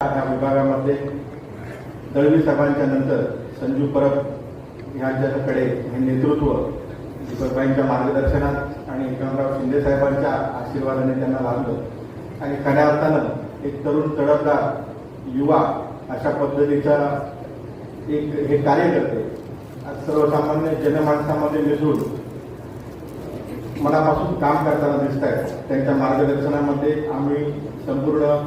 या विभागामध्ये दळवी साहेबांच्या नंतर संजू परब यांच्याकडे हे नेतृत्व दीपकभाईंच्या मार्गदर्शनात आणि एकनाथराव शिंदे साहेबांच्या आशीर्वादाने त्यांना लाभलं आणि खऱ्या अर्थानं एक तरुण तडफदार युवा अशा पद्धतीचा एक हे कार्यकर्ते आज सर्वसामान्य जनमानसामध्ये मिसळून मनापासून काम करताना दिसत आहेत. त्यांच्या मार्गदर्शनामध्ये आम्ही संपूर्ण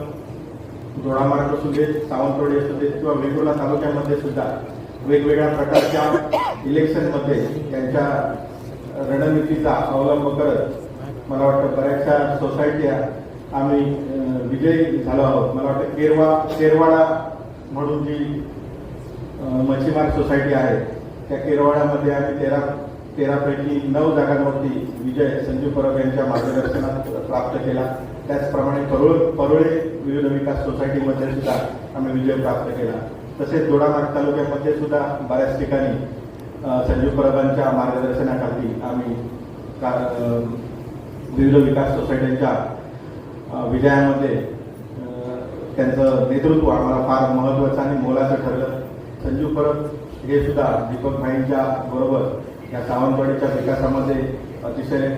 जोडामार्ग असू दे, सावंतवाडी असू दे किंवा वेंगुर्ला तालुक्यामध्ये सुद्धा वेगवेगळ्या प्रकारच्या इलेक्शनमध्ये त्यांच्या रणनीतीचा अवलंब करत मला वाटतं बऱ्याचशा सोसायट्या आम्ही विजयी झालो आहोत. मला वाटतं केरवाडा म्हणून जी मच्छीमार सोसायटी आहे त्या केरवाड्यामध्ये आम्ही 13पैकी 9 जागांवरती विजय संजू परब यांच्या मार्गदर्शनात प्राप्त केला. त्याचप्रमाणे परोळे विविध विकास सोसायटीमध्ये सुद्धा आम्ही विजय प्राप्त केला. तसेच दोडामार्ग तालुक्यामध्ये सुद्धा बऱ्याच ठिकाणी संजू परबांच्या मार्गदर्शनाखाली आम्ही विविध विकास सोसायट्यांच्या विजयामध्ये त्यांचं नेतृत्व आम्हाला फार महत्त्वाचं आणि मोलाचं ठरलं. संजू परब हे सुद्धा दीपकभाईंच्या बरोबर या सावंतवाडीच्या विकासामध्ये अतिशय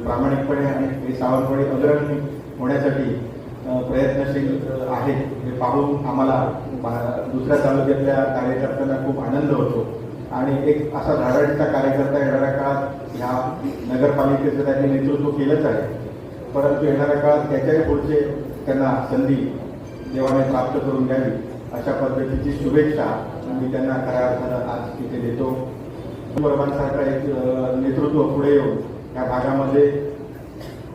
प्रामाणिकपणे आणि हे सावंतवाडी अग्रणी होण्यासाठी प्रयत्नशील आहेत. हे पाहून आम्हाला दुसऱ्या तालुक्यातल्या कार्यकर्त्यांना खूप आनंद होतो आणि एक असा धडाडीचा कार्यकर्ता येणाऱ्या काळात ह्या नगरपालिकेचं त्यांनी नेतृत्व केलंच आहे, परंतु येणाऱ्या काळात त्याच्याही पुढचे त्यांना संधी देवाने प्राप्त करून द्यावी अशा पद्धतीची शुभेच्छा मी त्यांना खऱ्या अर्थानं आज तिथे देतो. परबांसारखं एक नेतृत्व पुढे येऊन या भागामध्ये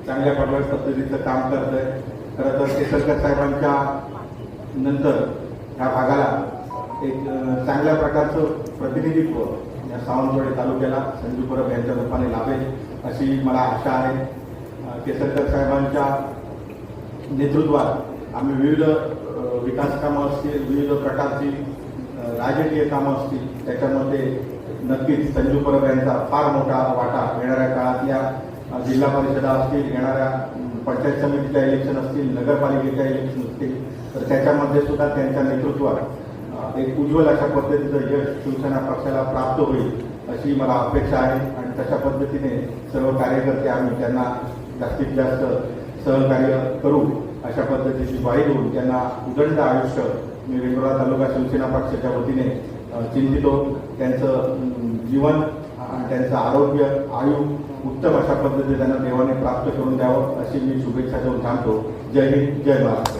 चांगल्या पद्धतीचं काम करत आहे. खरं तर केसरकर साहेबांच्या नंतर या भागाला एक चांगल्या प्रकारचं प्रतिनिधित्व या सावंतवाडी तालुक्याला संजू परब यांच्या रूपाने लाभेल अशी मला आशा आहे. केसरकर साहेबांच्या नेतृत्वात आम्ही विविध विकास कामं असतील, विविध प्रकारची राजकीय कामं असतील, त्याच्यामध्ये नक्कीच संजू परब यांचा फार मोठा वाटा येणाऱ्या काळात या जिल्हा परिषदा असतील, येणाऱ्या पंचायत समितीच्या इलेक्शन असतील, नगरपालिकेच्या इलेक्शन असतील, तर त्याच्यामध्ये सुद्धा त्यांच्या नेतृत्वात एक उज्ज्वल अशा पद्धतीचं यश शिवसेना पक्षाला प्राप्त होईल अशी मला अपेक्षा आहे. आणि तशा पद्धतीने सर्व कार्यकर्ते आम्ही त्यांना जास्तीत जास्त सहकार्य करू अशा पद्धतीची ग्वाही देऊन त्यांना उदंड आयुष्य मी वेंगुर्ला तालुका शिवसेना पक्षाच्या वतीने चिंतितो. त्यांचं जीवन आणि त्यांचं आरोग्य आयु उत्तम अशा पद्धतीने त्यांना देवाने प्राप्त करून द्यावं अशी मी शुभेच्छा देऊन थांबतो. जय हिंद, जय महाराष्ट्र.